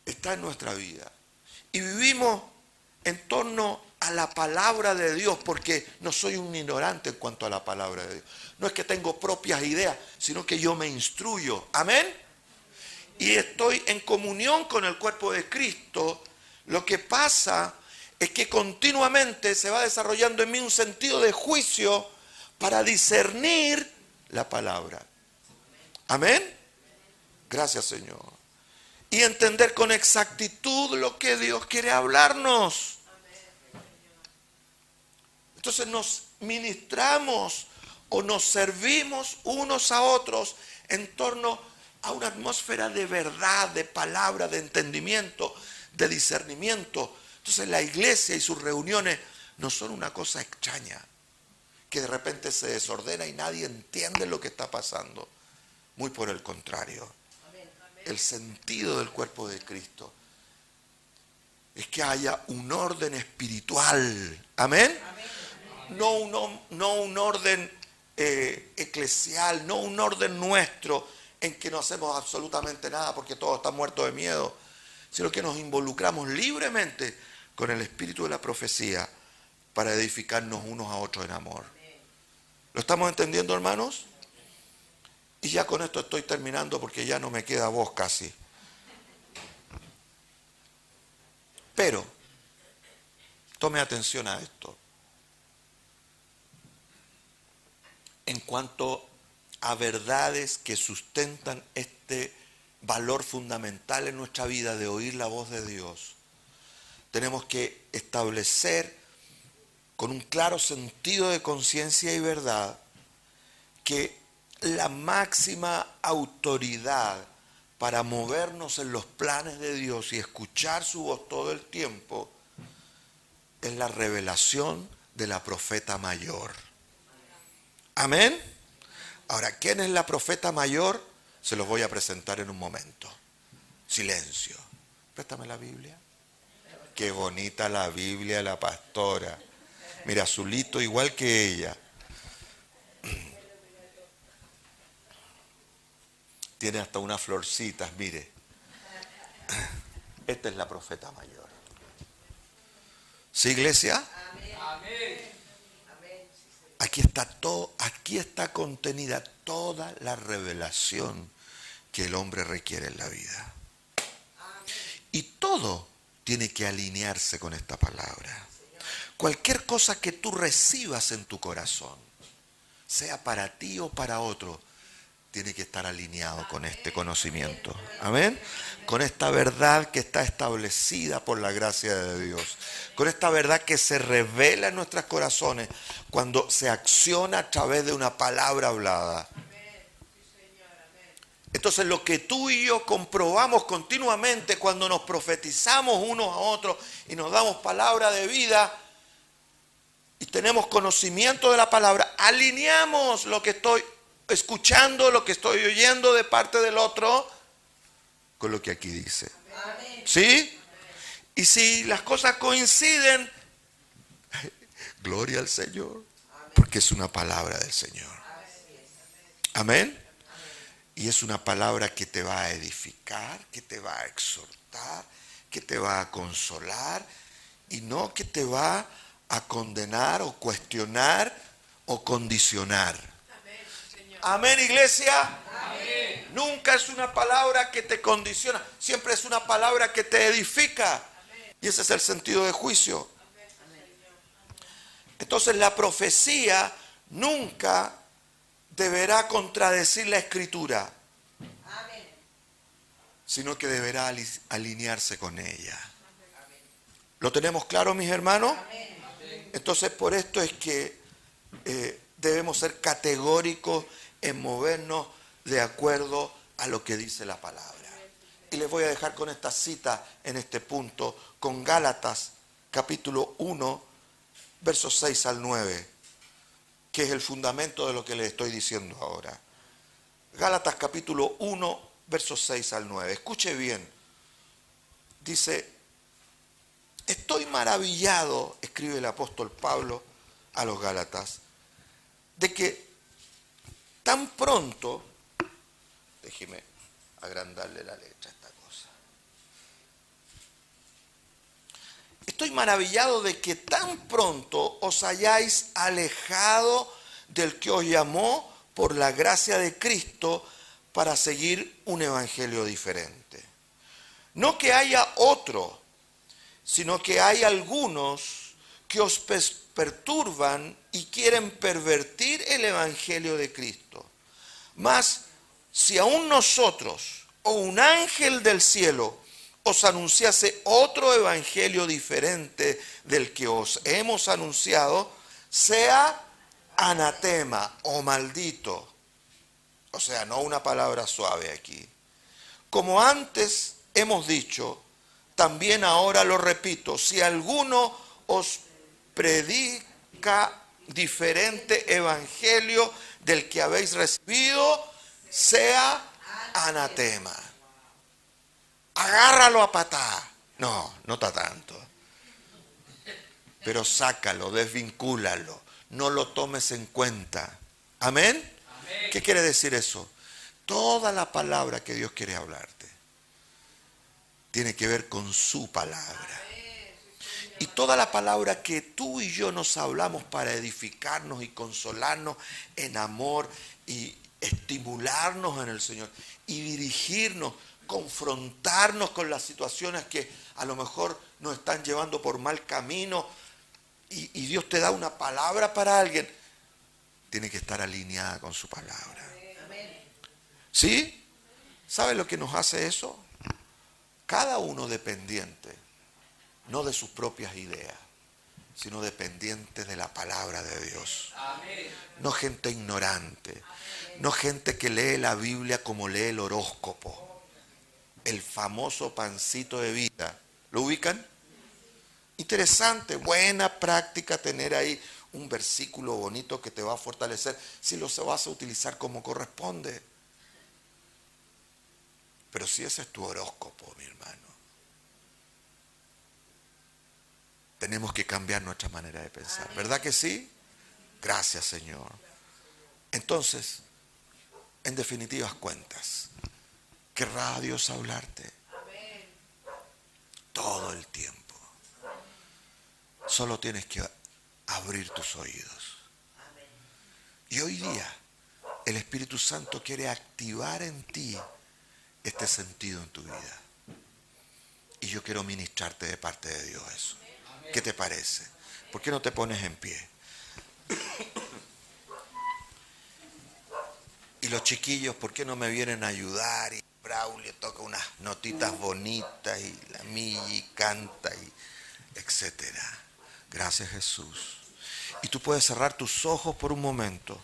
está en nuestra vida y vivimos en torno a la palabra de Dios, porque no soy un ignorante en cuanto a la palabra de Dios. No es que tengo propias ideas, sino que yo me instruyo. Amén. Y estoy en comunión con el cuerpo de Cristo. Lo que pasa es que continuamente se va desarrollando en mí un sentido de juicio para discernir la palabra. Amén. Gracias, Señor. Y entender con exactitud lo que Dios quiere hablarnos. Entonces nos ministramos o nos servimos unos a otros en torno a una atmósfera de verdad, de palabra, de entendimiento, de discernimiento. Entonces la iglesia y sus reuniones no son una cosa extraña, que de repente se desordena y nadie entiende lo que está pasando. Muy por el contrario. El sentido del cuerpo de Cristo es que haya un orden espiritual. Amén. No un orden eclesial, no un orden nuestro en que no hacemos absolutamente nada porque todos están muertos de miedo, sino que nos involucramos libremente con el espíritu de la profecía para edificarnos unos a otros en amor. ¿Lo estamos entendiendo, hermanos? Y ya con esto estoy terminando porque ya no me queda voz casi. Pero, tome atención a esto. En cuanto a verdades que sustentan este valor fundamental en nuestra vida de oír la voz de Dios, tenemos que establecer con un claro sentido de conciencia y verdad que la máxima autoridad para movernos en los planes de Dios y escuchar su voz todo el tiempo es la revelación de la profeta mayor. Amén. Ahora, ¿quién es la profeta mayor? Se los voy a presentar en un momento. Silencio. Préstame la Biblia. Qué bonita la Biblia de la pastora. Mira, azulito igual que ella. Tiene hasta unas florcitas, mire. Esta es la profeta mayor. ¿Sí, iglesia? Amén. Aquí está contenida toda la revelación que el hombre requiere en la vida. Y todo tiene que alinearse con esta palabra. Cualquier cosa que tú recibas en tu corazón, sea para ti o para otro, tiene que estar alineado con este conocimiento. Amén. Con esta verdad que está establecida por la gracia de Dios. Con esta verdad que se revela en nuestros corazones cuando se acciona a través de una palabra hablada. Entonces lo que tú y yo comprobamos continuamente cuando nos profetizamos unos a otros y nos damos palabra de vida y tenemos conocimiento de la palabra, alineamos lo que estoy escuchando, lo que estoy oyendo de parte del otro con lo que aquí dice. ¿Sí? Y si las cosas coinciden, gloria al Señor, porque es una palabra del Señor. Amén. Y es una palabra que te va a edificar, que te va a exhortar, que te va a consolar y no que te va a condenar o cuestionar o condicionar. Amén, iglesia. Amén. Nunca es una palabra que te condiciona, siempre es una palabra que te edifica. Amén. Y ese es el sentido de juicio. Entonces la profecía nunca deberá contradecir la escritura, sino que deberá alinearse con ella. ¿Lo tenemos claro, mis hermanos? Entonces por esto es que debemos ser categóricos en movernos de acuerdo a lo que dice la palabra. Y les voy a dejar con esta cita en este punto, con Gálatas capítulo 1, versos 6 al 9, que es el fundamento de lo que les estoy diciendo ahora. Gálatas capítulo 1, versos 6 al 9. Escuche bien. Dice, estoy maravillado, escribe el apóstol Pablo a los Gálatas, de que tan pronto, déjeme agrandarle la letra a esta cosa. Estoy maravillado de que tan pronto os hayáis alejado del que os llamó por la gracia de Cristo para seguir un evangelio diferente. No que haya otro, sino que hay algunos que os perturban y quieren pervertir el evangelio de Cristo. Mas si aún nosotros o un ángel del cielo os anunciase otro evangelio diferente del que os hemos anunciado, sea anatema o maldito. O sea, no una palabra suave aquí. Como antes hemos dicho, también ahora lo repito, si alguno os predica diferente evangelio del que habéis recibido, sea anatema. Agárralo a patá. No, no está tanto. Pero sácalo, desvincúlalo. No lo tomes en cuenta. ¿Amén? Amén. ¿Qué quiere decir eso? Toda la palabra que Dios quiere hablarte tiene que ver con su palabra. Y toda la palabra que tú y yo nos hablamos para edificarnos y consolarnos en amor y estimularnos en el Señor y dirigirnos, confrontarnos con las situaciones que a lo mejor nos están llevando por mal camino y Dios te da una palabra para alguien, tiene que estar alineada con su palabra. ¿Sí? ¿Sabe lo que nos hace eso? Cada uno dependiente, no de sus propias ideas, sino dependiente de la palabra de Dios. No gente ignorante, no gente que lee la Biblia como lee el horóscopo. El famoso pancito de vida. ¿Lo ubican? Interesante, buena práctica tener ahí un versículo bonito que te va a fortalecer si lo vas a utilizar como corresponde. Pero si ese es tu horóscopo, mi hermano, tenemos que cambiar nuestra manera de pensar. ¿Verdad que sí? Gracias, Señor. Entonces, en definitivas cuentas, ¿querrá Dios hablarte? Todo el tiempo. Solo tienes que abrir tus oídos. Y hoy día, el Espíritu Santo quiere activar en ti este sentido en tu vida. Y yo quiero ministrarte de parte de Dios eso. ¿Qué te parece? ¿Por qué no te pones en pie? Y los chiquillos, ¿por qué no me vienen a ayudar? Y Braulio toca unas notitas bonitas y la Milly canta y etcétera. Gracias, Jesús. Y tú puedes cerrar tus ojos por un momento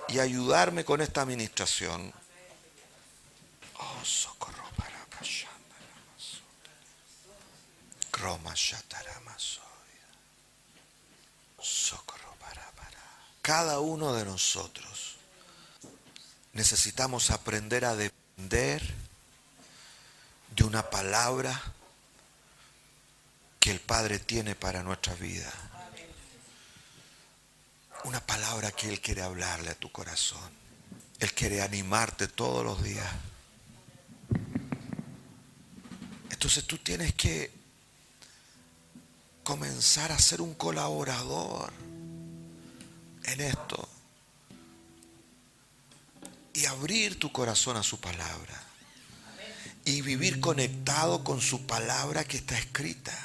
y ayudarme con esta administración. Oh, socorro para socorro para. Cada uno de nosotros necesitamos aprender a depender de una palabra que el Padre tiene para nuestra vida. Una palabra que Él quiere hablarle a tu corazón. Él quiere animarte todos los días. Entonces tú tienes que comenzar a ser un colaborador en esto y abrir tu corazón a su palabra y vivir conectado con su palabra que está escrita,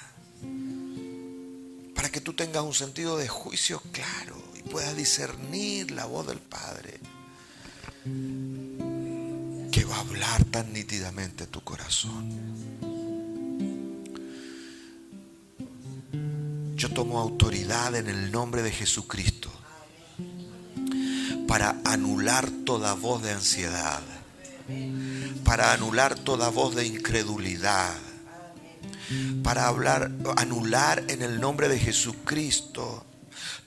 para que tú tengas un sentido de juicio claro y puedas discernir la voz del Padre que va a hablar tan nítidamente tu corazón. Yo tomo autoridad en el nombre de Jesucristo para anular toda voz de ansiedad, para anular toda voz de incredulidad, para anular en el nombre de Jesucristo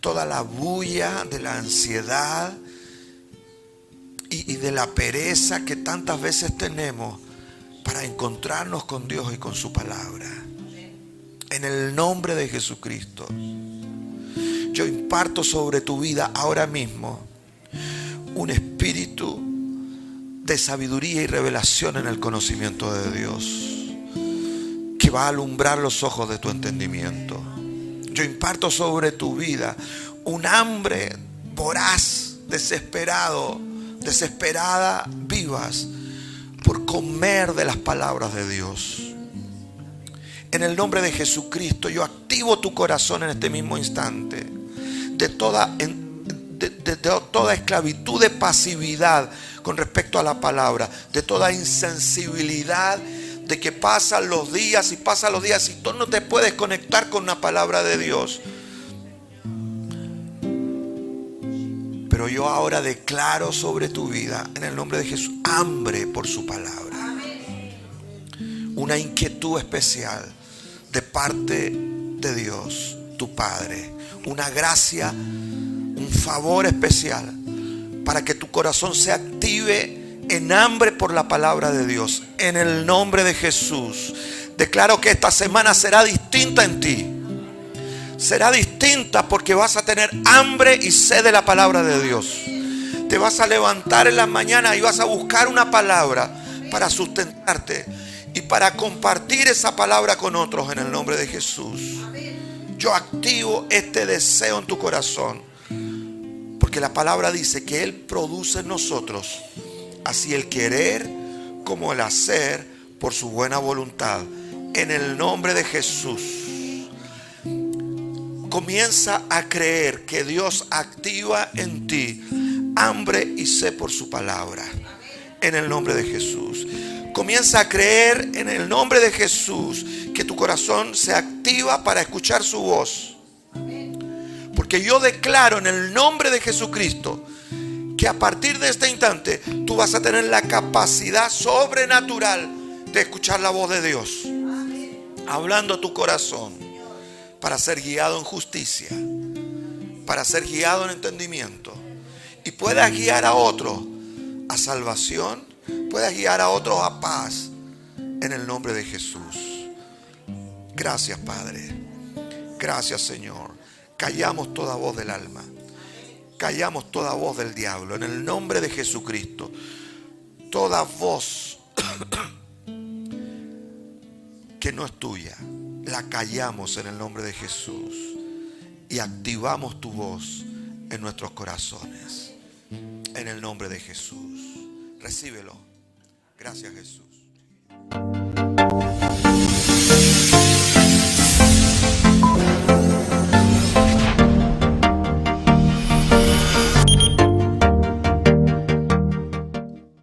toda la bulla de la ansiedad y de la pereza que tantas veces tenemos para encontrarnos con Dios y con su palabra. En el nombre de Jesucristo, yo imparto sobre tu vida ahora mismo un espíritu de sabiduría y revelación en el conocimiento de Dios, que va a alumbrar los ojos de tu entendimiento. Yo imparto sobre tu vida un hambre voraz, desesperada, vivas por comer de las palabras de Dios. En el nombre de Jesucristo, yo activo tu corazón en este mismo instante de toda esclavitud de pasividad con respecto a la palabra, de toda insensibilidad, de que pasan los días y tú no te puedes conectar con una palabra de Dios. Pero yo ahora declaro sobre tu vida, en el nombre de Jesús, hambre por su palabra. Una inquietud especial de parte de Dios, tu Padre. Una gracia, un favor especial para que tu corazón se active en hambre por la palabra de Dios. En el nombre de Jesús, declaro que esta semana será distinta en ti. Será distinta porque vas a tener hambre y sed de la palabra de Dios. Te vas a levantar en la mañana y vas a buscar una palabra para sustentarte y para compartir esa palabra con otros en el nombre de Jesús. Yo activo este deseo en tu corazón, porque la palabra dice que Él produce en nosotros así el querer como el hacer por su buena voluntad. En el nombre de Jesús, comienza a creer que Dios activa en ti hambre y sed por su palabra. En el nombre de Jesús. Comienza a creer en el nombre de Jesús que tu corazón se activa para escuchar su voz. Porque yo declaro en el nombre de Jesucristo que a partir de este instante tú vas a tener la capacidad sobrenatural de escuchar la voz de Dios, hablando a tu corazón, para ser guiado en justicia, para ser guiado en entendimiento, y puedas guiar a otros a salvación, puedas guiar a otros a paz, en el nombre de Jesús. Gracias, Padre. Gracias, Señor. Callamos toda voz del alma, callamos toda voz del diablo en el nombre de Jesucristo. Toda voz que no es tuya, la callamos en el nombre de Jesús y activamos tu voz en nuestros corazones. En el nombre de Jesús. Recíbelo. Gracias, Jesús.